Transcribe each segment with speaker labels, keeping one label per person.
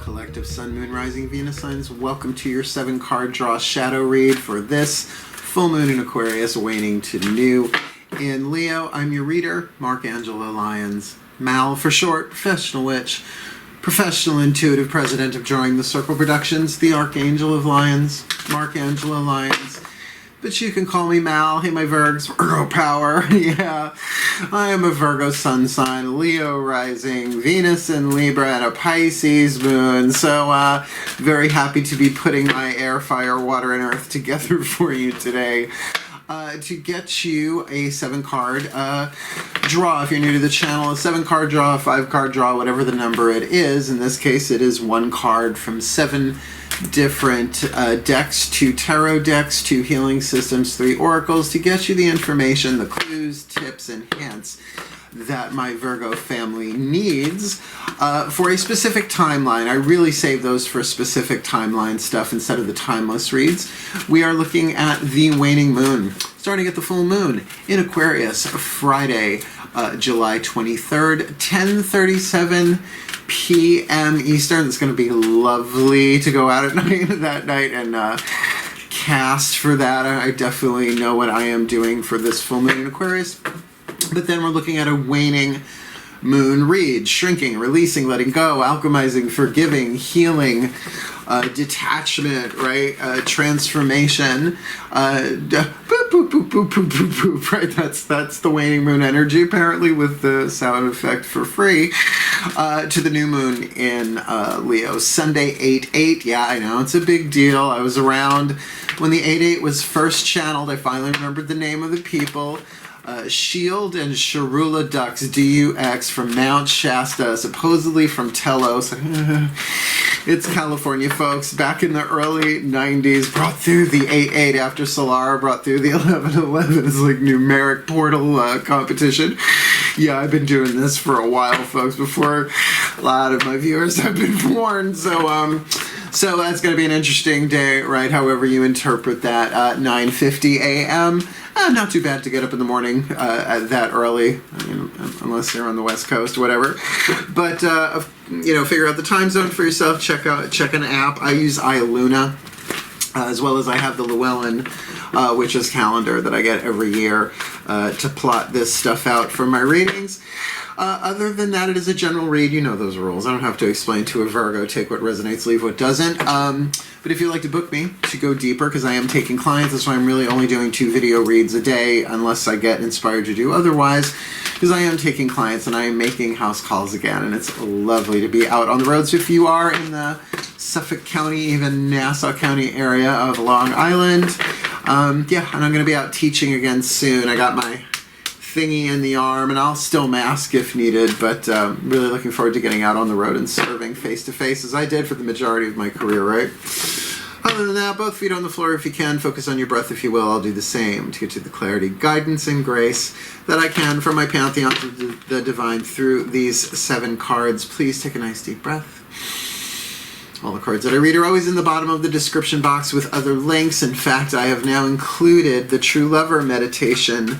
Speaker 1: collective Sun, Moon, Rising, Venus signs. Welcome to your 7-card draw shadow read for this full moon in Aquarius, waning to new in Leo. I'm your reader, Angelo, Lyons. Mal for short, professional witch, professional intuitive president of Drawing the Circle Productions, the Archangel of Lyons, Angelo Lyons. But you can call me Mal. Hey, my Virgs, Virgo power. Yeah, I am a Virgo sun sign, Leo rising, Venus in Libra, and a Pisces moon. So very happy to be putting my air, fire, water, and earth together for you today. To get you a 7-card draw. If you're new to the channel, a 7-card draw, a 5-card draw, whatever the number it is. In this case, it is 1 card from 7 different decks, 2 tarot decks, 2 healing systems, 3 oracles, to get you the information, the clues, tips, and hints that my Virgo family needs for a specific timeline. I really save those for specific timeline stuff instead of the timeless reads. We are looking at the waning moon, starting at the full moon in Aquarius, Friday, July 23rd, 10:37 p.m. Eastern. It's going to be lovely to go out at night that night and cast for that. I definitely know what I am doing for this full moon in Aquarius. But then we're looking at a waning moon read, shrinking, releasing, letting go, alchemizing, forgiving, healing, detachment, right? Transformation. Boop, boop, boop, boop, boop, boop, boop, right? That's the waning moon energy, apparently, with the sound effect for free. To the new moon in Leo, Sunday 8/8. Yeah, I know, it's a big deal. I was around when the 8/8 was first channeled. I finally remembered the name of the people. Shield and Sharula Ducks, DUX, from Mount Shasta, supposedly from Telos. It's California, folks. Back in the early 90s, brought through the 8/8 after Solara brought through the 11/11. It's like numeric portal competition. Yeah, I've been doing this for a while, folks, before a lot of my viewers have been born. So that's going to be an interesting day, right? However you interpret that. 9:50 a.m. Not too bad to get up in the morning that early, I mean, unless you're on the West Coast, whatever. But you know, figure out the time zone for yourself. Check an app. I use iLuna, as well as I have the Llewellyn Witch's calendar that I get every year to plot this stuff out for my readings. Other than that, it is a general read. You know those rules. I don't have to explain to a Virgo. Take what resonates, leave what doesn't. But if you'd like to book me to go deeper, because I am taking clients, that's why I'm really only doing 2 video reads a day, unless I get inspired to do otherwise, because I am taking clients and I am making house calls again, and it's lovely to be out on the roads. If you are in the Suffolk County, even Nassau County area of Long Island, yeah, and I'm going to be out teaching again soon. I got my thingy in the arm, and I'll still mask if needed, but really looking forward to getting out on the road and serving face-to-face, as I did for the majority of my career, right? Other than that, both feet on the floor if you can. Focus on your breath if you will. I'll do the same to get to the clarity, guidance, and grace that I can from my pantheon of the divine through these 7 cards. Please take a nice deep breath. All the cards that I read are always in the bottom of the description box with other links. In fact, I have now included the True Lover meditation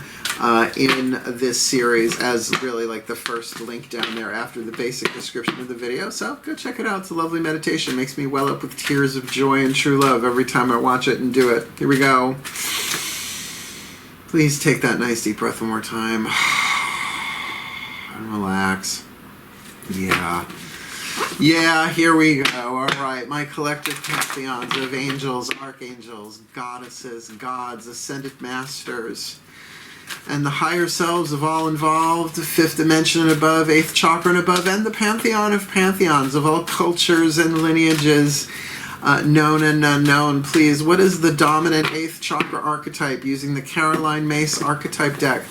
Speaker 1: in this series as really like the first link down there after the basic description of the video. So go check it out. It's a lovely meditation. It makes me well up with tears of joy and true love every time I watch it and do it. Here we go. Please take that nice deep breath one more time. And relax. Yeah, here we go. All right, my collective pantheons of angels, archangels, goddesses, gods, ascended masters, and the higher selves of all involved, 5th dimension and above, 8th chakra and above, and the pantheon of pantheons of all cultures and lineages, known and unknown. Please, what is the dominant 8th chakra archetype, using the Caroline Myss archetype deck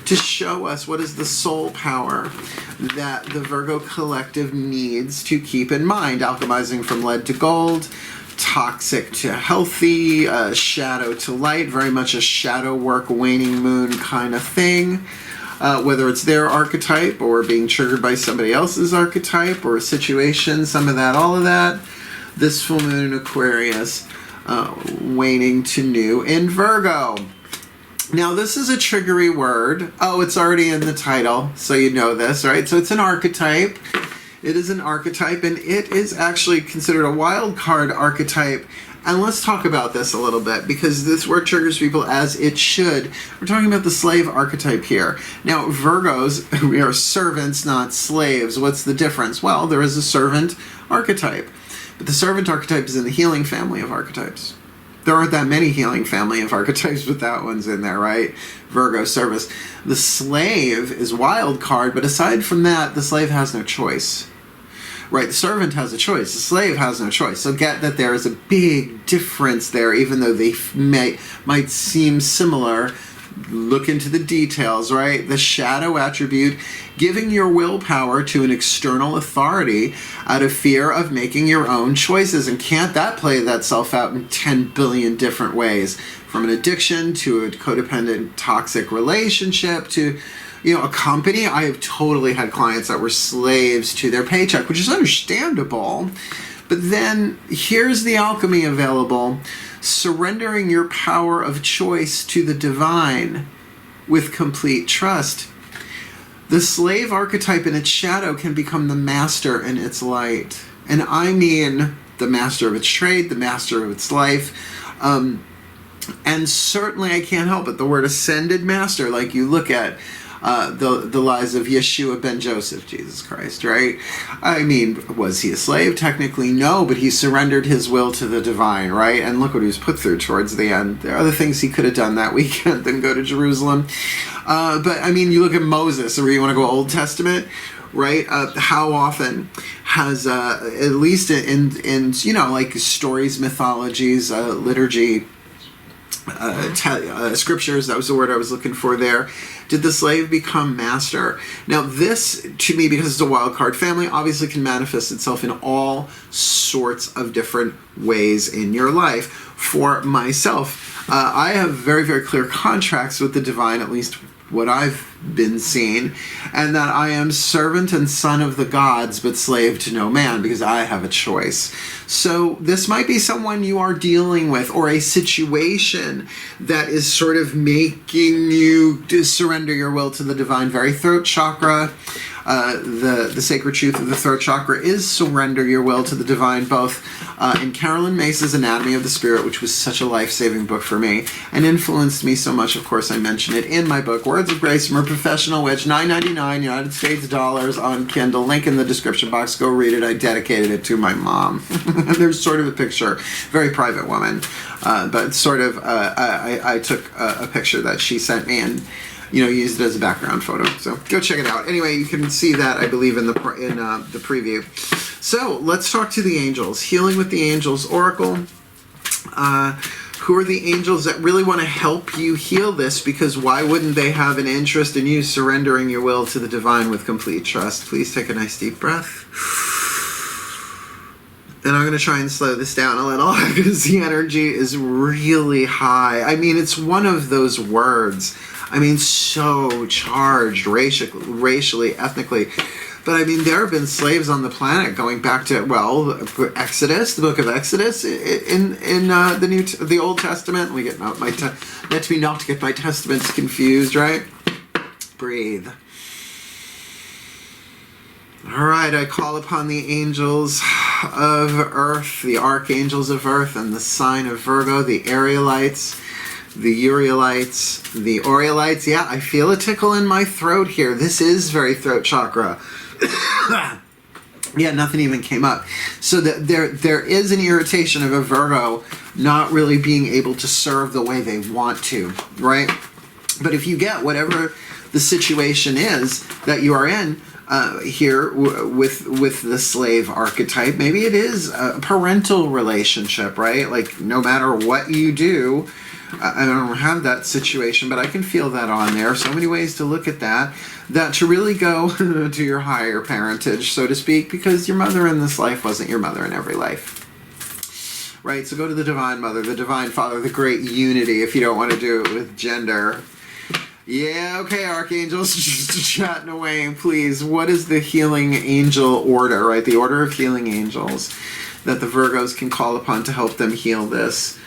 Speaker 1: to show us what is the soul power that the Virgo collective needs to keep in mind? Alchemizing from lead to gold, toxic to healthy, shadow to light, very much a shadow work, waning moon kind of thing. Whether it's their archetype or being triggered by somebody else's archetype or a situation, some of that, all of that. This full moon in Aquarius, waning to new in Virgo. Now, this is a triggery word. Oh, it's already in the title, so you know this, right? So it's an archetype. It is an archetype, and it is actually considered a wild card archetype. And let's talk about this a little bit, because this word triggers people as it should. We're talking about the slave archetype here. Now, Virgos, we are servants, not slaves. What's the difference? Well, there is a servant archetype. But the servant archetype is in the healing family of archetypes. There aren't that many healing family of archetypes, but that one's in there, right? Virgo, service. The slave is wild card, but aside from that, the slave has no choice. Right, the servant has a choice. The slave has no choice. So get that there is a big difference there, even though they might seem similar. Look into the details, right? The shadow attribute, giving your willpower to an external authority out of fear of making your own choices. And can't that play thatself out in 10 billion different ways? From an addiction to a codependent toxic relationship to, you know, a company. I have totally had clients that were slaves to their paycheck, which is understandable. But then here's the alchemy available. Surrendering your power of choice to the divine with complete trust. The slave archetype in its shadow can become the master in its light. And I mean the master of its trade, the master of its life. And certainly I can't help it. The word ascended master, like you look at the lives of Yeshua ben Joseph, Jesus Christ, right? I mean, was he a slave? Technically, no, but he surrendered his will to the divine, right? And look what he was put through towards the end. There are other things he could have done that weekend than go to Jerusalem. But, I mean, you look at Moses, or you want to go Old Testament, right? How often has, at least in you know, like stories, mythologies, liturgy, scriptures, that was the word I was looking for there, did the slave become master? Now this, to me, because it's a wild card family, obviously can manifest itself in all sorts of different ways in your life. For myself, I have very, very clear contracts with the divine, at least what I've been seeing, and that I am servant and son of the gods, but slave to no man, because I have a choice. So this might be someone you are dealing with, or a situation that is sort of making you surrender your will to the divine. Very throat chakra. The sacred truth of the throat chakra is surrender your will to the divine, both in Carolyn Mace's Anatomy of the Spirit, which was such a life-saving book for me and influenced me so much. Of course, I mention it in my book, Words of Grace from a Professional Witch, $9.99 United States dollars on Kindle. Link in the description box. Go read it. I dedicated it to my mom. There's sort of a picture, very private woman, but sort of I took a picture that she sent me and, you know, used it as a background photo. So go check it out. Anyway, you can see that, I believe, in the preview. So let's talk to the angels. Healing with the Angels Oracle. Who are the angels that really want to help you heal this? Because why wouldn't they have an interest in you surrendering your will to the divine with complete trust? Please take a nice deep breath. And I'm going to try and slow this down a little because the energy is really high. I mean, it's one of those words. I mean, so charged racially, ethnically. But I mean, there have been slaves on the planet going back to, well, Exodus, the book of Exodus, in the Old Testament. We get let me not get my testaments confused, right? Breathe. All right, I call upon the angels of Earth, the archangels of Earth, and the sign of Virgo, the Arielites, the Urielites, the Orielites. Yeah, I feel a tickle in my throat here. This is very throat chakra. Yeah, nothing even came up. So there is an irritation of a Virgo not really being able to serve the way they want to, right? But if you get whatever the situation is that you are in, here with the slave archetype, maybe it is a parental relationship, right? Like, no matter what you do, I don't have that situation, but I can feel that on there. So many ways to look at that to really go to your higher parentage, so to speak, because your mother in this life wasn't your mother in every life. Right? So go to the Divine Mother, the Divine Father, the Great Unity, if you don't want to do it with gender. Yeah, okay, Archangels, just chatting away, please. What is the healing angel order, right? The order of healing angels that the Virgos can call upon to help them heal this.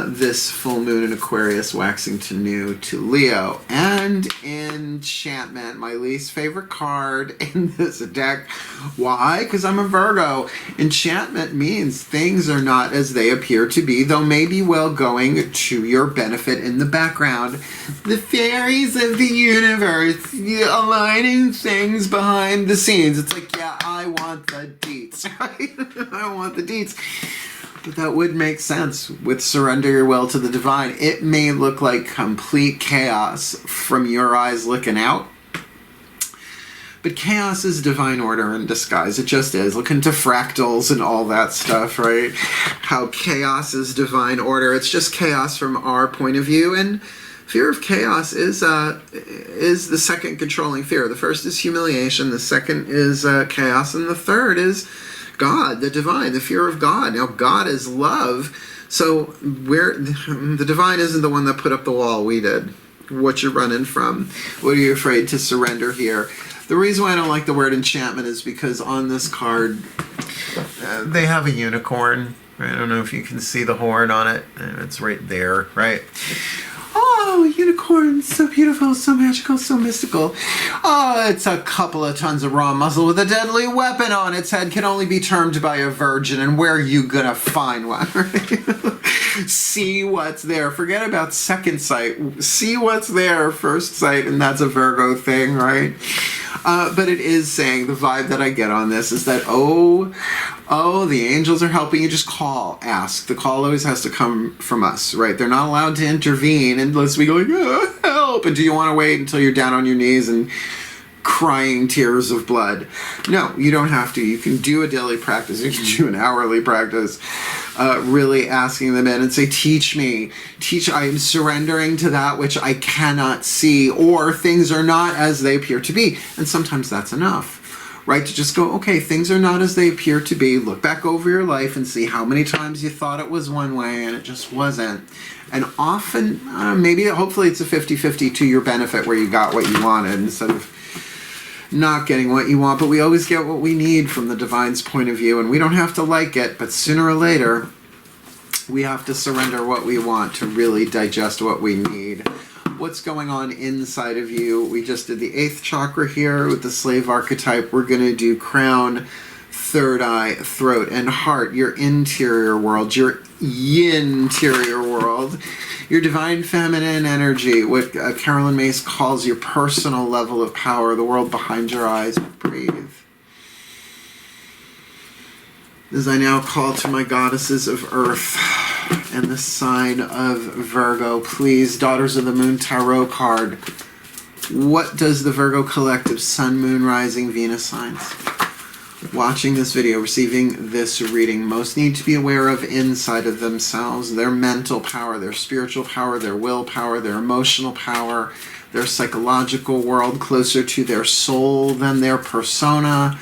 Speaker 1: this full moon in Aquarius waxing to new to Leo. And enchantment, my least favorite card in this deck. Why? Because I'm a Virgo. Enchantment means things are not as they appear to be, though maybe well going to your benefit in the background. The fairies of the universe aligning things behind the scenes. It's like, yeah, I want the deets, right? I want the deets. But that would make sense with surrender your will to the divine. It may look like complete chaos from your eyes looking out, but chaos is divine order in disguise. It just is. Look into fractals and all that stuff, right? How chaos is divine order. It's just chaos from our point of view, and fear of chaos is the second controlling fear. The first is humiliation, the second is chaos, and the third is God, the divine, the fear of God. Now, God is love, so the divine isn't the one that put up the wall. We did. What you're running from? What are you afraid to surrender here? The reason why I don't like the word enchantment is because on this card, they have a unicorn. I don't know if you can see the horn on it. It's right there, right? Oh, unicorn, so beautiful, so magical, so mystical. Oh, it's a couple of tons of raw muscle with a deadly weapon on its head, can only be termed by a virgin, and where are you gonna find one? See what's there. Forget about second sight. See what's there, first sight, and that's a Virgo thing, right? But it is saying, the vibe that I get on this is that, oh, the angels are helping you. Just call, ask. The call always has to come from us, right? They're not allowed to intervene unless we go like, help. And do you want to wait until you're down on your knees and crying tears of blood? No, you don't have to. You can do a daily practice. You can do an hourly practice. Really asking them in and say, teach me. I am surrendering to that which I cannot see, or things are not as they appear to be. And sometimes that's enough, right? To just go, okay, things are not as they appear to be. Look back over your life and see how many times you thought it was one way and it just wasn't. And often, hopefully it's a 50-50 to your benefit where you got what you wanted instead of not getting what you want, but we always get what we need from the divine's point of view, and we don't have to like it, but sooner or later we have to surrender what we want to really digest what we need. What's going on inside of you? We just did the 8th chakra here with the slave archetype. We're going to do crown, third eye, throat, and heart, your interior world, your yin-terior world, your divine feminine energy, what Carolyn Mace calls your personal level of power, the world behind your eyes. Breathe. As I now call to my goddesses of earth and the sign of Virgo, please, Daughters of the Moon Tarot card, what does the Virgo collective Sun, Moon, Rising, Venus signs watching this video, receiving this reading, most need to be aware of inside of themselves? Their mental power, their spiritual power, their willpower, their emotional power, their psychological world, closer to their soul than their persona.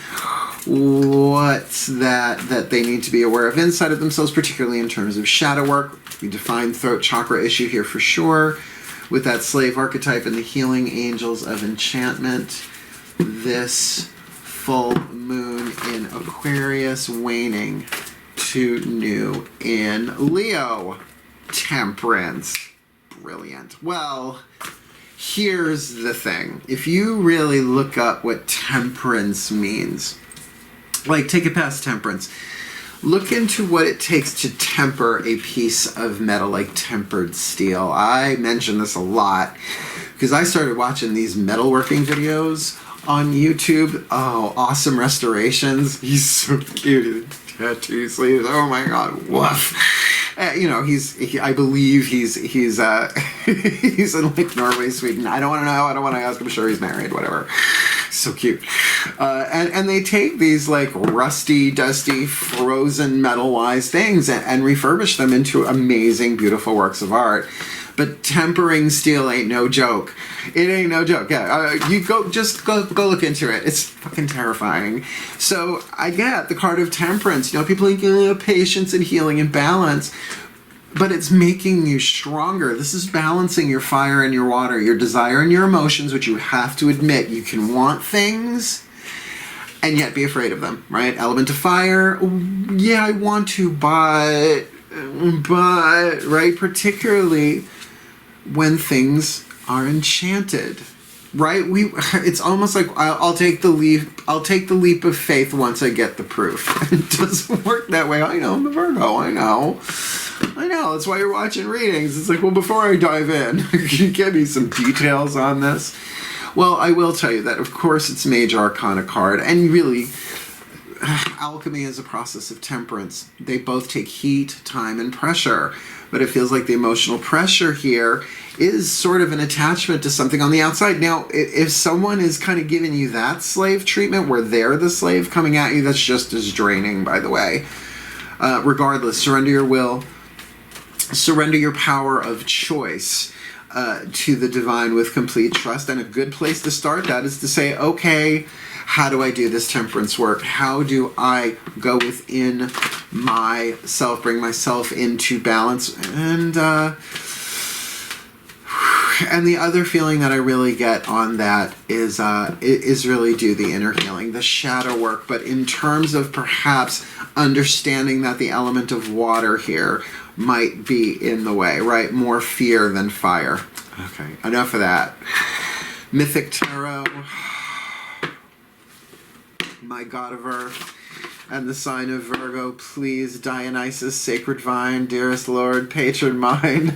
Speaker 1: What's that they need to be aware of inside of themselves, particularly in terms of shadow work? We define throat chakra issue here for sure with that slave archetype and the healing angels of enchantment. This full moon in Aquarius, waning to new in Leo. Temperance. Brilliant. Well, here's the thing. If you really look up what temperance means, like take it past temperance, look into what it takes to temper a piece of metal, like tempered steel. I mention this a lot because I started watching these metalworking videos on YouTube. Oh, awesome restorations. He's so cute. Tattoo sleeves. Oh my God. Woof. I believe he's he's in like Norway, Sweden. I don't want to know. I don't want to ask. I'm sure he's married. Whatever. So cute. And they take these like rusty, dusty, frozen metal-wise things and refurbish them into amazing, beautiful works of art. But tempering steel ain't no joke. It ain't no joke. Yeah, you go look into it. It's fucking terrifying. So I get the card of temperance. You know, people like patience and healing and balance, but it's making you stronger. This is balancing your fire and your water, your desire and your emotions, which you have to admit. You can want things and yet be afraid of them, right? Element of fire. Yeah, I want to, but but, right, particularly when things are enchanted, right? It's almost like I'll take the leap of faith once I get the proof. It doesn't work that way. I know, I'm a Virgo. I know. That's why you're watching readings. It's like, well, before I dive in, can you give me some details on this? Well, I will tell you that, of course, it's Major Arcana card, and really, alchemy is a process of temperance. They both take heat, time, and pressure, but it feels like the emotional pressure here is sort of an attachment to something on the outside. Now, if someone is kind of giving you that slave treatment where they're the slave coming at you, that's just as draining, by the way. Regardless, surrender your will, surrender your power of choice to the divine with complete trust. And a good place to start that is to say, okay, how do I do this temperance work? How do I go within myself, bring myself into balance? And the other feeling that I really get on that is really do the inner healing, the shadow work. But in terms of perhaps understanding that the element of water here might be in the way, right? More fear than fire. Okay, enough of that. Mythic Tarot, my God of Earth, and the sign of Virgo, please, Dionysus, Sacred Vine, dearest Lord, patron mine.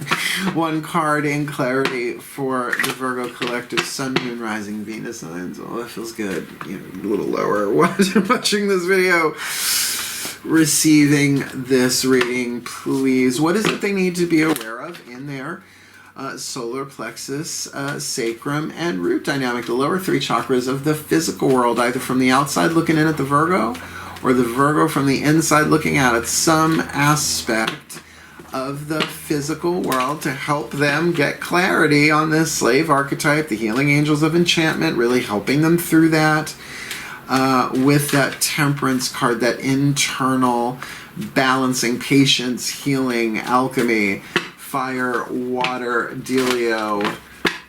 Speaker 1: One card in clarity for the Virgo collective, Sun, Moon, Rising, Venus signs. Oh, that feels good. You know, a little lower watching this video. Receiving this reading, please. What is it they need to be aware of in their solar plexus, sacrum, and root dynamic, the lower three chakras of the physical world, either from the outside looking in at the Virgo, or the Virgo from the inside looking out at some aspect of the physical world to help them get clarity on this slave archetype, the healing angels of enchantment, really helping them through that. With that temperance card, that internal balancing, patience, healing, alchemy, fire, water, dealio,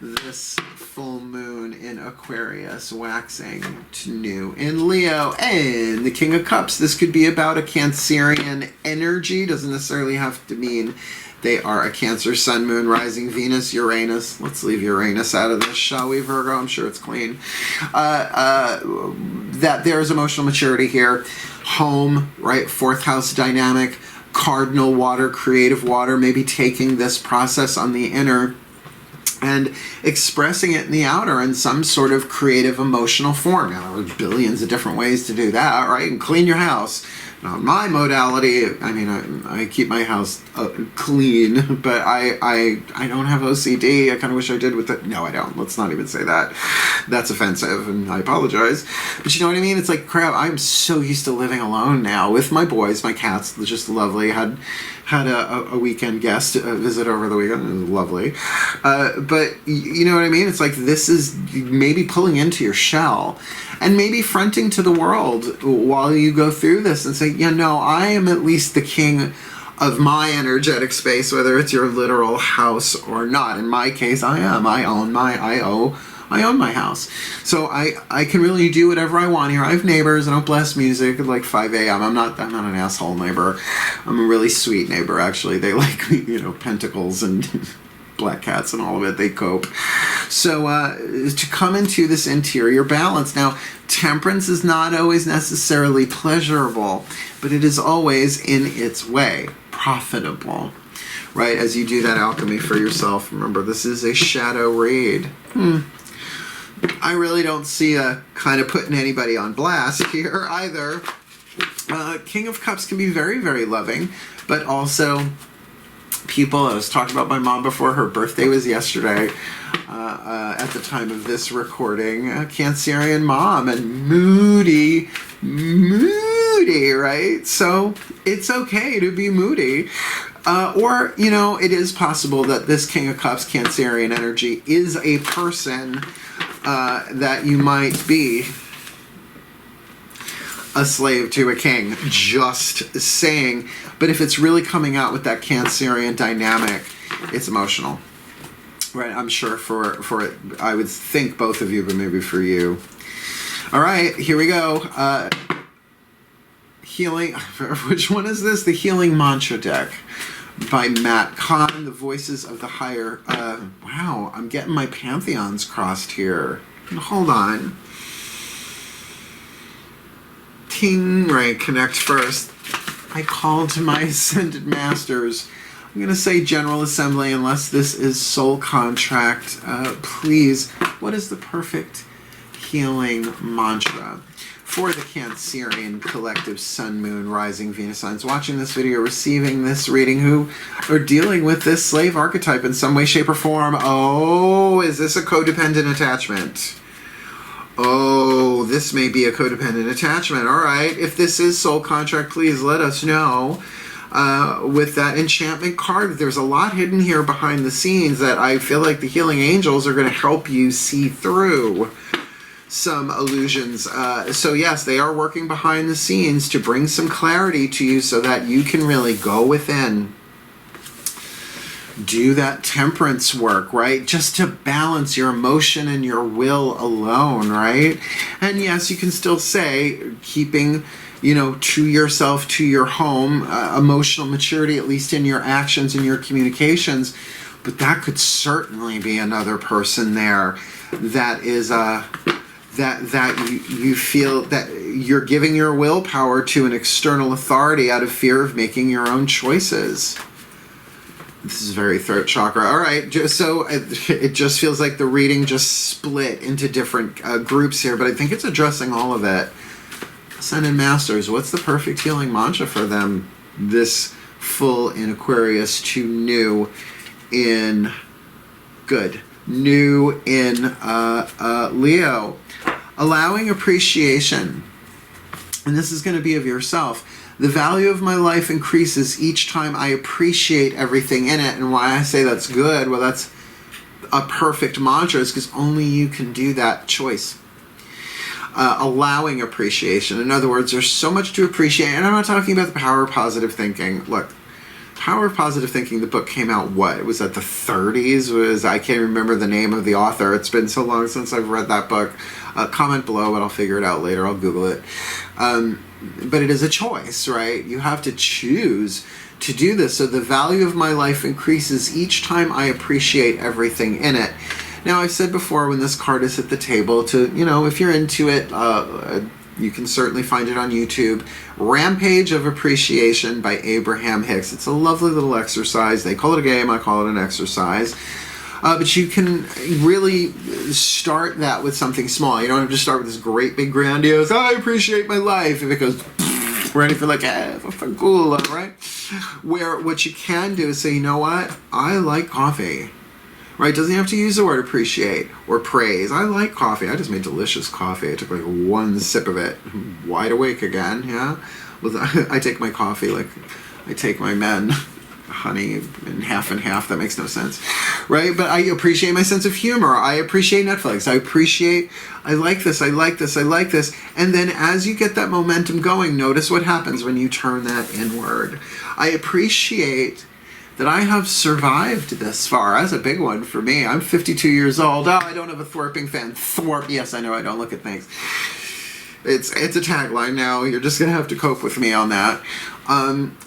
Speaker 1: this full moon in Aquarius, waxing to new in Leo, and the King of Cups. This could be about a Cancerian energy, doesn't necessarily have to mean they are a Cancer, Sun, Moon, Rising, Venus, Uranus. Let's leave Uranus out of this, shall we, Virgo? I'm sure it's clean. That there is emotional maturity here. Home, right? Fourth house dynamic. Cardinal water, creative water. Maybe taking this process on the inner and expressing it in the outer in some sort of creative emotional form. Now, there are billions of different ways to do that, right? And clean your house. Now, my modality, I mean, I keep my house clean, but I don't have OCD. I kind of wish I did with it. No, I don't. Let's not even say that. That's offensive, and I apologize. But you know what I mean? It's like, crap, I'm so used to living alone now with my boys, my cats, just lovely. Had a weekend guest visit over the weekend. It was lovely. But you know what I mean? It's like, this is maybe pulling into your shell and maybe fronting to the world while you go through this and say, yeah, no, I am at least the king of my energetic space, whether it's your literal house or not. In my case, I am. I own my house. So I can really do whatever I want here. I have neighbors. I don't blast music at like 5 a.m. I'm not an asshole neighbor. I'm a really sweet neighbor, actually. They like me, you know, pentacles and black cats and all of it. They cope. So to come into this interior balance. Now, temperance is not always necessarily pleasurable, but it is always, in its way, profitable. Right? As you do that alchemy for yourself. Remember, this is a shadow read. I really don't see a kind of putting anybody on blast here either. King of Cups can be very, very loving, but also people, I was talking about my mom before, her birthday was yesterday, at the time of this recording, a Cancerian mom, and moody, right? So it's okay to be moody. Or, you know, it is possible that this King of Cups Cancerian energy is a person that you might be a slave to a king, just saying. But if it's really coming out with that Cancerian dynamic, it's emotional. Right, I'm sure for it, I would think both of you, but maybe for you. All right, here we go. Healing, which one is this? The Healing Mantra deck by Matt Kahn, the Voices of the Higher. Wow, I'm getting my pantheons crossed here. Hold on. Ting, right, connect first. I call to my ascended masters. I'm going to say General Assembly unless this is soul contract. Please, what is the perfect healing mantra for the Cancerian collective Sun, Moon, Rising, Venus signs watching this video, receiving this reading, who are dealing with this slave archetype in some way, shape, or form? Oh, is this a codependent attachment? Oh, this may be a codependent attachment. All right, if this is soul contract, please let us know. With that enchantment card, there's a lot hidden here behind the scenes that I feel like the healing angels are going to help you see through some illusions. So yes, they are working behind the scenes to bring some clarity to you so that you can really go within. Do that temperance work, right? Just to balance your emotion and your will alone, right? And yes, you can still say keeping, you know, to yourself, to your home, emotional maturity, at least in your actions and your communications. But that could certainly be another person there that is that you feel that you're giving your willpower to an external authority out of fear of making your own choices. This is very throat chakra. All right, so it just feels like the reading just split into different groups here, but I think it's addressing all of it. Ascended Masters, what's the perfect healing mantra for them this full in Aquarius to new in good? New in Leo. Allowing appreciation. And this is going to be of yourself. The value of my life increases each time I appreciate everything in it. And why I say that's good, well, that's a perfect mantra, is because only you can do that choice. Allowing appreciation. In other words, there's so much to appreciate. And I'm not talking about the power of positive thinking. Look, Power of Positive Thinking, the book came out, what? It was at the 30s? I can't remember the name of the author. It's been so long since I've read that book. Comment below, but I'll figure it out later. I'll Google it. But it is a choice, right? You have to choose to do this. So the value of my life increases each time I appreciate everything in it. Now, I've said before, when this card is at the table, to, you know, if you're into it, you can certainly find it on YouTube. Rampage of Appreciation by Abraham Hicks. It's a lovely little exercise. They call it a game, I call it an exercise. But you can really start that with something small. You don't have to start with this great big grandiose, I appreciate my life. If it goes, ready for like, cool, right? Where what you can do is say, you know what? I like coffee. Right? Doesn't have to use the word appreciate or praise. I like coffee. I just made delicious coffee. I took like one sip of it. I'm wide awake again, yeah? I take my coffee like I take my men. Honey in half and half. That makes no sense, right? But I appreciate my sense of humor. I appreciate Netflix. I like this, I like this, I like this. And then as you get that momentum going, notice what happens when you turn that inward. I appreciate that I have survived this far. That's a big one for me. I'm 52 years old. Oh, I don't have a thwarping fan. Thwarp. Yes, I know I don't look at things. It's a tagline now. You're just going to have to cope with me on that.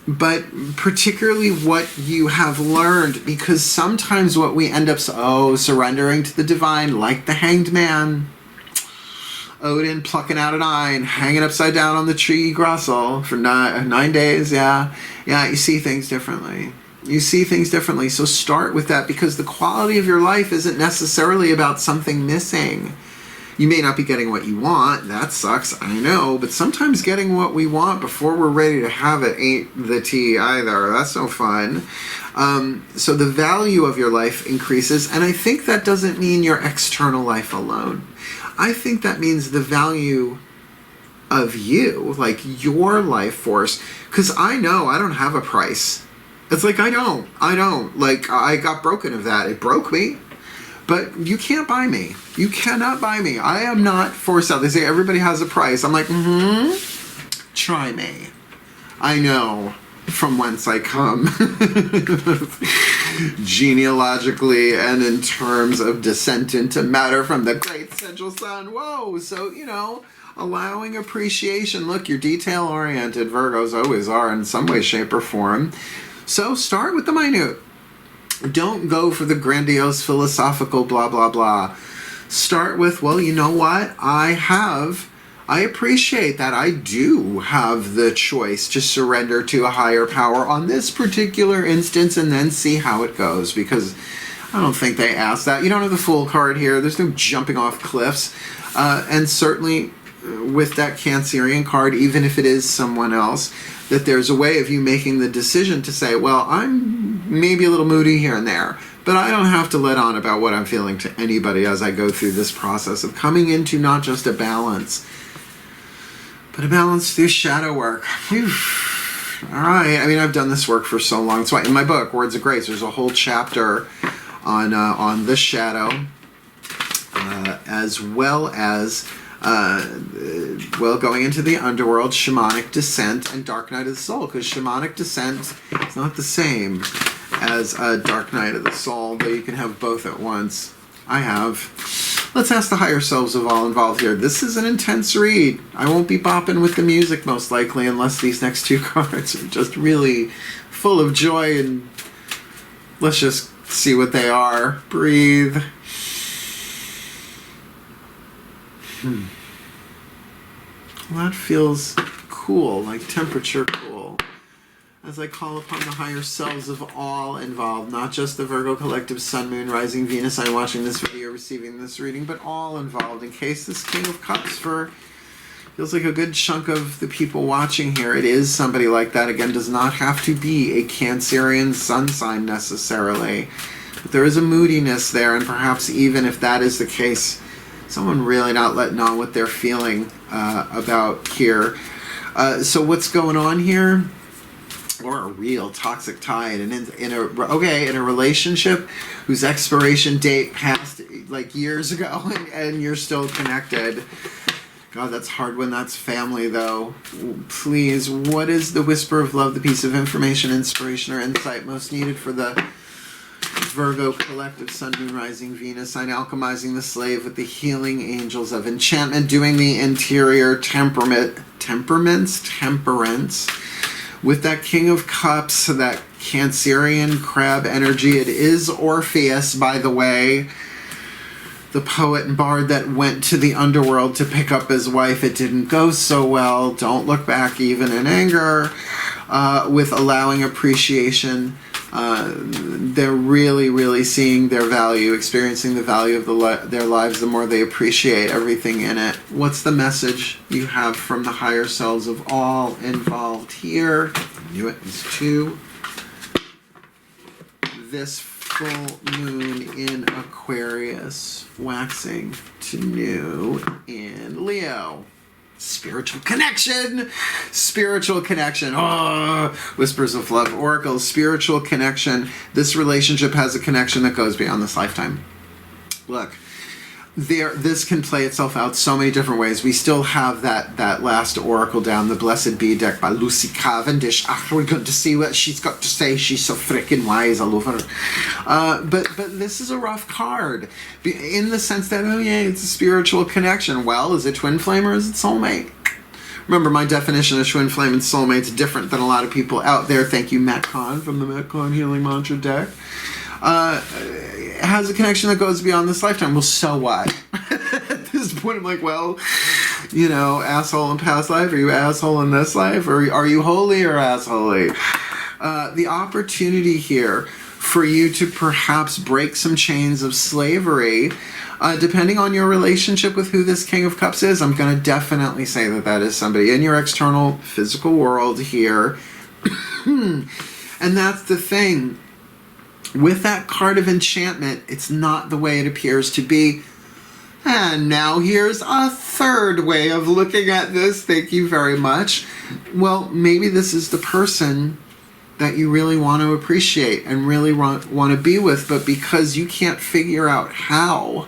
Speaker 1: But particularly what you have learned, because sometimes what we end up surrendering to the divine, like the Hanged Man, Odin plucking out an eye and hanging upside down on the tree Grossel for 9 days. Yeah, you see things differently. You see things differently. So start with that, because the quality of your life isn't necessarily about something missing. You may not be getting what you want. That sucks, I know. But sometimes getting what we want before we're ready to have it ain't the tea either. That's no fun. So the value of your life increases. And I think that doesn't mean your external life alone. I think that means the value of you, like your life force. Because I know I don't have a price. It's like I don't. Like, I got broken of that. It broke me. But you can't buy me. You cannot buy me. I am not for sale. They say everybody has a price. I'm like, try me. I know from whence I come. Genealogically and in terms of descent into matter from the great central sun. Whoa. So, you know, Allowing appreciation. Look, you're detail-oriented. Virgos always are in some way, shape, or form. So start with the minute. Don't go for the grandiose, philosophical, blah, blah, blah. Start with, well, you know what? I appreciate that I do have the choice to surrender to a higher power on this particular instance, and then see how it goes, because I don't think they asked that. You don't have the Fool card here. There's no jumping off cliffs. And certainly with that Cancerian card, even if it is someone else, that there's a way of you making the decision to say, well, I'm maybe a little moody here and there, but I don't have to let on about what I'm feeling to anybody as I go through this process of coming into not just a balance, but a balance through shadow work. Whew. All right. I mean, I've done this work for so long. That's why in my book, Words of Grace, there's a whole chapter on the shadow, as well as going into the underworld, shamanic descent, and dark night of the soul, because shamanic descent is not the same as dark night of the soul, though you can have both at once. I have. Let's ask the higher selves of all involved here. This is an intense read. I won't be bopping with the music most likely, unless these next two cards are just really full of joy, and let's just see what they are. Breathe. Well, that feels cool, like temperature cool. As I call upon the higher selves of all involved, not just the Virgo collective, Sun, Moon, Rising, Venus, sign watching this video, receiving this reading, but all involved, in case this King of Cups feels like a good chunk of the people watching here. It is somebody like that. Again, does not have to be a Cancerian sun sign necessarily. But there is a moodiness there, and perhaps even if that is the case, someone really not letting on what they're feeling about here. So what's going on here? Or a real toxic tide, and in a relationship whose expiration date passed like years ago, and you're still connected. God, that's hard when that's family, though. Please, what is the whisper of love, the piece of information, inspiration, or insight most needed for the Virgo collective, Sun, Moon, Rising, Venus sign, alchemizing the slave with the healing angels of enchantment, doing the interior temperance, with that King of Cups, that Cancerian crab energy. It is Orpheus, by the way, the poet and bard that went to the underworld to pick up his wife. It didn't go so well. Don't look back even in anger. With allowing appreciation, they're really, really seeing their value, experiencing the value of their lives the more they appreciate everything in it. What's the message you have from the higher selves of all involved here? I knew it was 2. This full moon in Aquarius, waxing to new in Leo. Spiritual connection. Oh, whispers of love, oracles, spiritual connection. This relationship has a connection that goes beyond this lifetime. Look, this can play itself out so many different ways. We still have that last oracle down, the Blessed Bee deck by Lucy Cavendish. We're going to see what she's got to say. She's so freaking wise. I love her. But this is a rough card in the sense that, oh yeah, it's a spiritual connection. Well, is it twin flame or is it soulmate? Remember, my definition of twin flame and soulmate is different than a lot of people out there. Thank you, Matt Kahn from the Matt Kahn Healing Mantra deck. Has a connection that goes beyond this lifetime. Well, so what? At this point, I'm like, well, you know, asshole in past life. Are you asshole in this life? Or are you holy or assholey? The opportunity here for you to perhaps break some chains of slavery, depending on your relationship with who this King of Cups is. I'm going to definitely say that is somebody in your external physical world here. And that's the thing. With that card of enchantment, it's not the way it appears to be. And now here's a third way of looking at this. Thank you very much. Well, maybe this is the person that you really want to appreciate and really want to be with, but because you can't figure out how,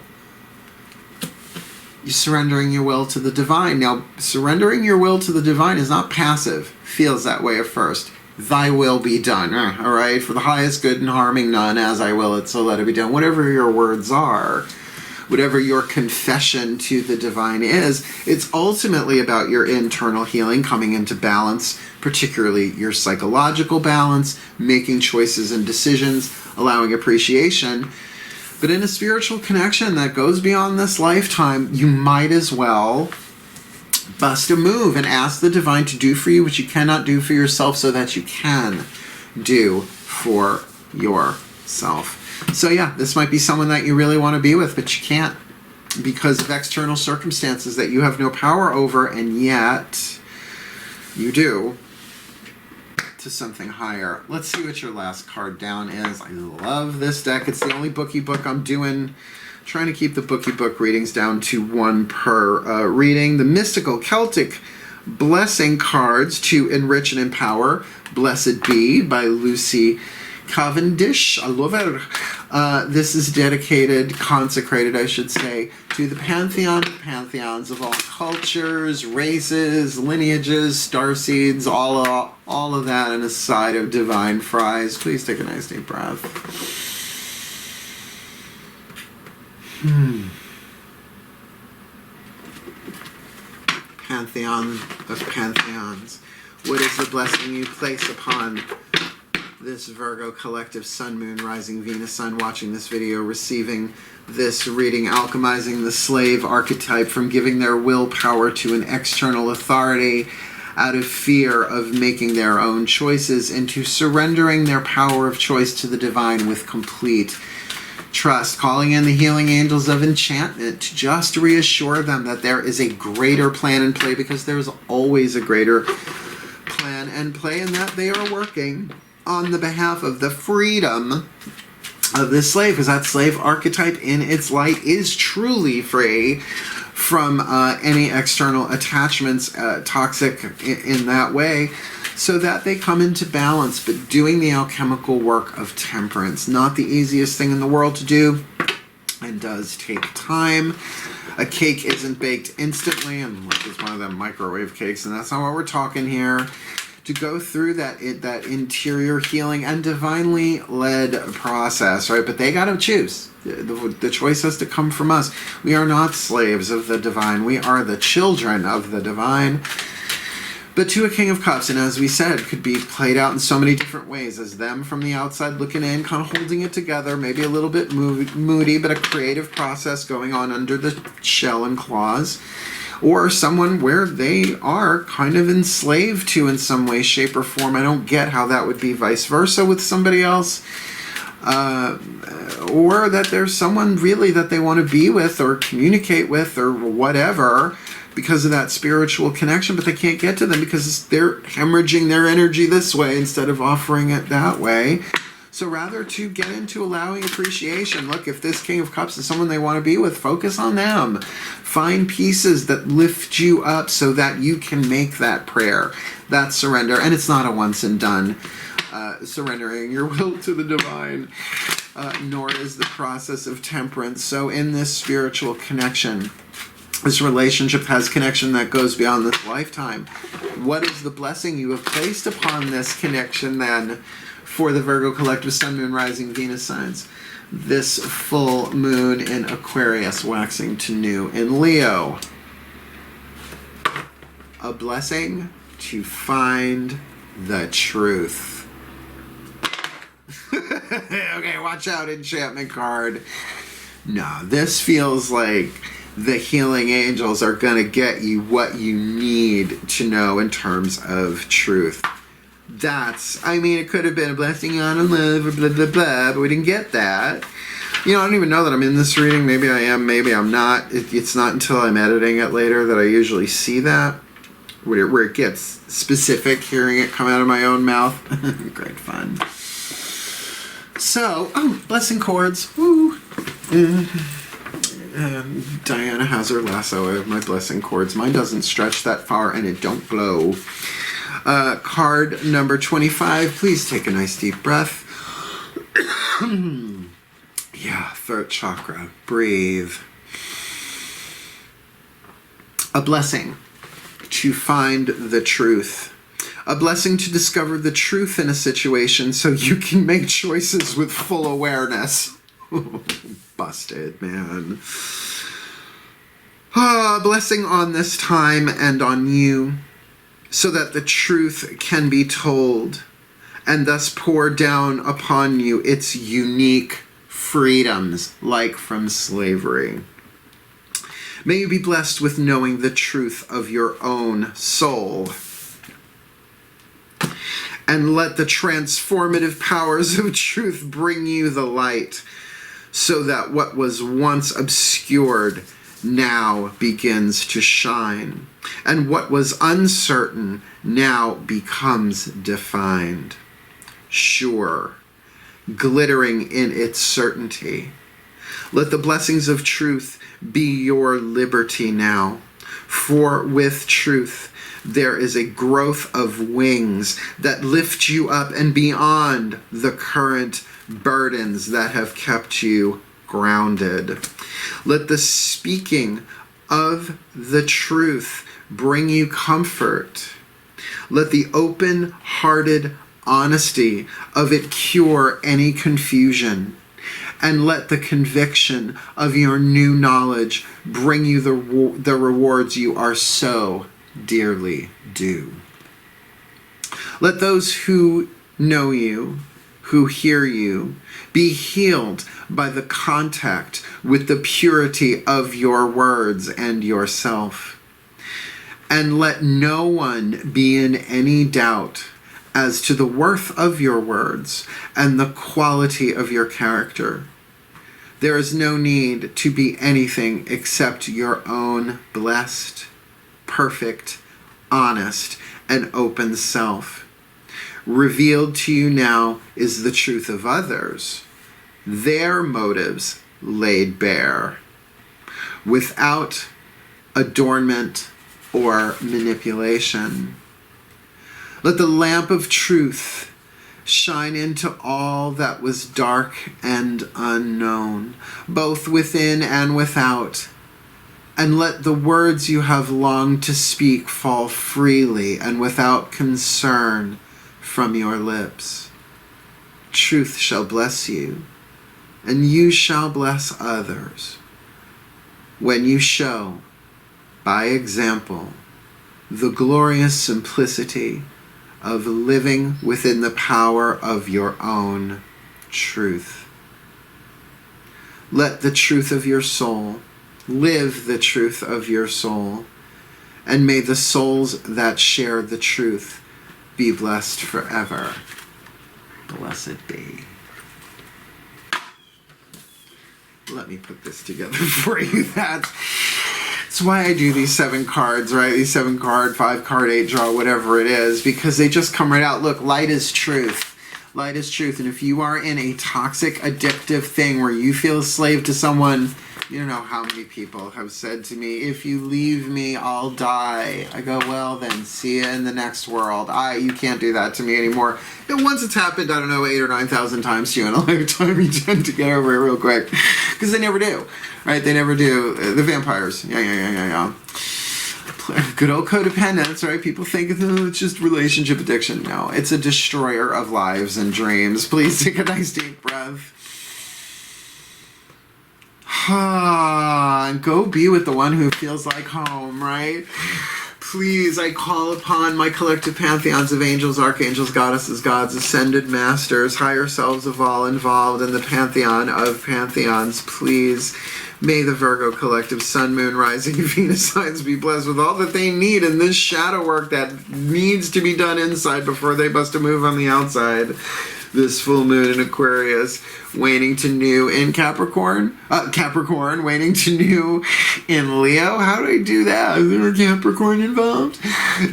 Speaker 1: you're surrendering your will to the divine. Now, surrendering your will to the divine is not passive. Feels that way at first. Thy will be done. All right? For the highest good and harming none, as I will it, so let it be done. Whatever your words are. whatever your confession to the divine is, it's ultimately about your internal healing, coming into balance, particularly your psychological balance, making choices and decisions, allowing appreciation. But in a spiritual connection that goes beyond this lifetime, you might as well bust a move and ask the divine to do for you what you cannot do for yourself, so that you can do for yourself. So yeah, this might be someone that you really want to be with, but you can't because of external circumstances that you have no power over, and yet you do to something higher. Let's see what your last card down is. I love this deck. It's the only bookie book I'm doing. Trying to keep the bookie book readings down to one per reading. The Mystical Celtic Blessing cards to enrich and empower. Blessed Be by Lucy Cavendish. I love it. This is dedicated, consecrated, I should say, to the pantheon of pantheons of all cultures, races, lineages, starseeds, all of that, and a side of divine fries. Please take a nice deep breath. Pantheon of pantheons. What is the blessing you place upon this Virgo collective Sun, Moon, Rising, Venus, Sun watching this video, receiving this reading, alchemizing the slave archetype from giving their willpower to an external authority out of fear of making their own choices, into surrendering their power of choice to the divine with complete trust, calling in the healing angels of enchantment to just reassure them that there is a greater plan in play, because there's always a greater plan and play, and that they are working on the behalf of the freedom of this slave, because that slave archetype in its light is truly free from any external attachments, toxic in that way, so that they come into balance, but doing the alchemical work of temperance. Not the easiest thing in the world to do, and does take time. A cake isn't baked instantly, unless it's one of them microwave cakes, and that's not what we're talking here. To go through that interior healing and divinely led process, right? But they got to choose. The choice has to come from us. We are not slaves of the divine. We are the children of the divine. But to a King of Cups, and as we said, could be played out in so many different ways, as them from the outside looking in, kind of holding it together, maybe a little bit moody, but a creative process going on under the shell and claws. Or someone where they are kind of enslaved to in some way, shape, or form. I don't get how that would be vice versa with somebody else. Or that there's someone really that they want to be with or communicate with or whatever, because of that spiritual connection, but they can't get to them because they're hemorrhaging their energy this way instead of offering it that way. So rather to get into allowing appreciation. Look, if this King of Cups is someone they want to be with, focus on them. Find pieces that lift you up so that you can make that prayer, that surrender. And it's not a once and done surrendering your will to the divine, nor is the process of temperance. So in this spiritual connection, this relationship has connection that goes beyond this lifetime. What is the blessing you have placed upon this connection then for the Virgo collective Sun, Moon, Rising, Venus signs? This full moon in Aquarius waxing to new in Leo. A blessing to find the truth. Okay, watch out, enchantment card. No, this feels like the healing angels are going to get you what you need to know in terms of truth. I mean, it could have been a blessing on a love or blah, blah, blah, but we didn't get that. You know, I don't even know that I'm in this reading. Maybe I am, maybe I'm not. It's not until I'm editing it later that I usually see that, where it gets specific, hearing it come out of my own mouth. Great fun. So, blessing cords. Woo. Diana has her lasso. I have my blessing cords. Mine doesn't stretch that far and it don't glow. Card number 25. Please take a nice deep breath. Yeah, throat chakra. Breathe. A blessing to find the truth. A blessing to discover the truth in a situation so you can make choices with full awareness. Busted, man. Ah, blessing on this time and on you, so that the truth can be told, and thus pour down upon you its unique freedoms, like from slavery. May you be blessed with knowing the truth of your own soul. And let the transformative powers of truth bring you the light, so that what was once obscured now begins to shine, and what was uncertain now becomes defined, sure, glittering in its certainty. Let the blessings of truth be your liberty now, for with truth there is a growth of wings that lift you up and beyond the current burdens that have kept you grounded. Let the speaking of the truth bring you comfort. Let the open-hearted honesty of it cure any confusion. And let the conviction of your new knowledge bring you the rewards you are so dearly due. Let those who know you, who hear you, be healed by the contact with the purity of your words and yourself. And let no one be in any doubt as to the worth of your words and the quality of your character. There is no need to be anything except your own blessed, perfect, honest, and open self. Revealed to you now is the truth of others, their motives laid bare, without adornment or manipulation. Let the lamp of truth shine into all that was dark and unknown, both within and without, and let the words you have longed to speak fall freely and without concern from your lips. Truth shall bless you, and you shall bless others, when you show, by example, the glorious simplicity of living within the power of your own truth. Let the truth of your soul live the truth of your soul, and may the souls that share the truth be blessed forever. Blessed be. Let me put this together for you. That's why I do these 7 cards, right? These 7 card, 5 card, 8 draw, whatever it is, because they just come right out. Look, light is truth. Light is truth. And if you are in a toxic, addictive thing where you feel a slave to someone, you don't know how many people have said to me, if you leave me, I'll die. I go, well, then see you in the next world. You can't do that to me anymore. And once it's happened, I don't know, 8,000 or 9,000 times to you in a lifetime, you tend to get over it real quick. Because they never do. Right? They never do. The vampires. Yeah. Good old codependence, right? People think it's just relationship addiction. No, it's a destroyer of lives and dreams. Please take a nice deep breath. And go be with the one who feels like home, right? Please, I call upon my collective pantheons of angels, archangels, goddesses, gods, ascended masters, higher selves of all involved in the pantheon of pantheons. Please, may the Virgo collective sun, moon, rising, Venus signs be blessed with all that they need in this shadow work that needs to be done inside before they bust a move on the outside. This full moon in Aquarius, waning to new in Capricorn, waning to new in Leo. How do I do that? Is there a Capricorn involved?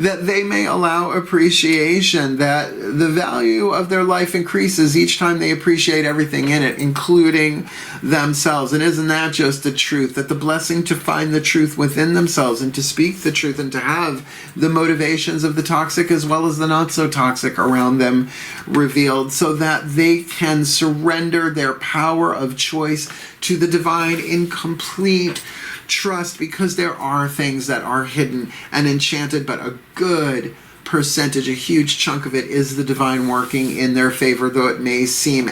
Speaker 1: That they may allow appreciation, that the value of their life increases each time they appreciate everything in it, including themselves. And isn't that just the truth? That the blessing to find the truth within themselves and to speak the truth and to have the motivations of the toxic as well as the not so toxic around them revealed, so that they can surrender their power of choice to the divine in complete trust, because there are things that are hidden and enchanted, but a good percentage, a huge chunk of it is the divine working in their favor, though it may seem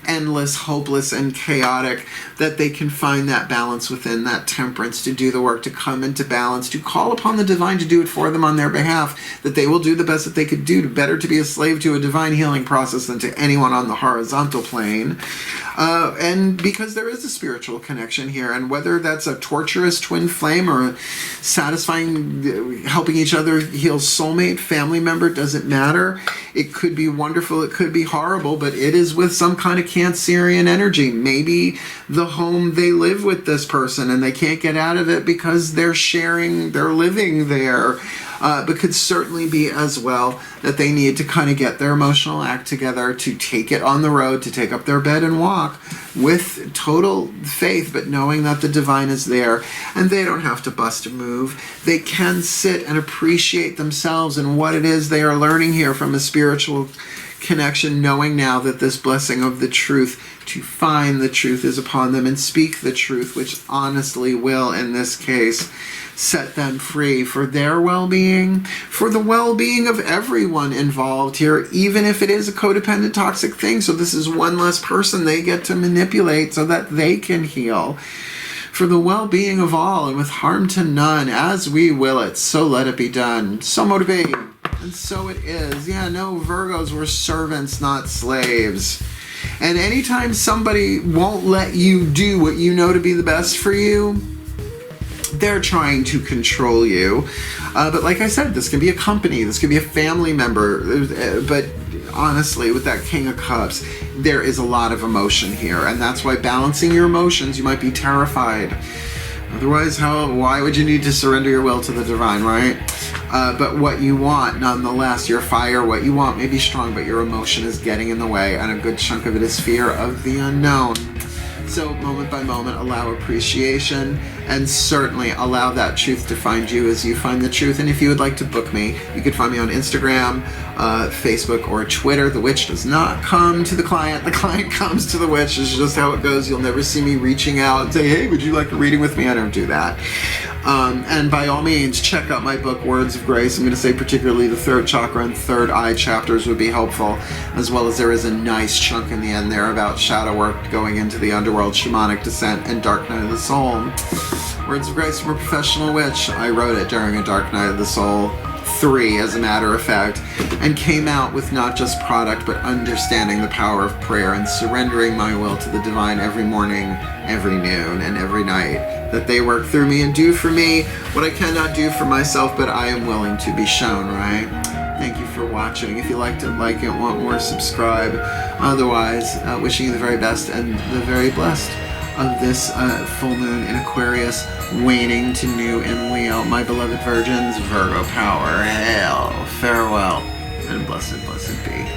Speaker 1: endless, hopeless, and chaotic, that they can find that balance within, that temperance, to do the work, to come into balance, to call upon the divine to do it for them on their behalf, that they will do the best that they could do. Better to be a slave to a divine healing process than to anyone on the horizontal plane. And because there is a spiritual connection here, and whether that's a torturous twin flame or a satisfying, helping each other heal soulmate, family member, doesn't matter. It could be wonderful, it could be horrible, but it is with some kind of Cancerian energy. Maybe the home they live with this person and they can't get out of it because they're living there. But could certainly be as well that they need to kind of get their emotional act together, to take it on the road, to take up their bed and walk with total faith, but knowing that the divine is there and they don't have to bust a move. They can sit and appreciate themselves and what it is they are learning here from a spiritual connection, knowing now that this blessing of the truth, to find the truth, is upon them, and speak the truth, which honestly will, in this case, set them free for their well-being, for the well-being of everyone involved here, even if it is a codependent toxic thing. So this is one less person they get to manipulate so that they can heal. For the well-being of all, and with harm to none, as we will it, so let it be done. So mote it be. And so it is. Yeah, no, Virgos, were servants, not slaves. And anytime somebody won't let you do what you know to be the best for you, they're trying to control you. But like I said, this can be a company, this can be a family member. But honestly, with that King of Cups, there is a lot of emotion here. And that's why balancing your emotions, you might be terrified. Otherwise, why would you need to surrender your will to the divine, right? But what you want, nonetheless, your fire, what you want may be strong, but your emotion is getting in the way, and a good chunk of it is fear of the unknown. So moment by moment, allow appreciation, and certainly allow that truth to find you as you find the truth. And if you would like to book me, you could find me on Instagram, Facebook, or Twitter. The witch does not come to the client comes to the witch. It's just how it goes. You'll never see me reaching out and say, hey, would you like a reading with me? I don't do that. And by all means, check out my book, Words of Grace. I'm going to say particularly the third chakra and third eye chapters would be helpful, as well as there is a nice chunk in the end there about shadow work going into the underworld, shamanic descent, and dark night of the soul. Words of Grace from a Professional Witch. I wrote it during a Dark Night of the Soul 3, as a matter of fact, and came out with not just product, but understanding the power of prayer and surrendering my will to the divine every morning, every noon, and every night, that they work through me and do for me what I cannot do for myself, but I am willing to be shown, right? Thank you for watching. If you liked it, like it, want more, subscribe. Otherwise, wishing you the very best and the very blessed of this full moon in Aquarius, waning to new in Leo. My beloved virgins, Virgo power, hail, farewell, and blessed, blessed be.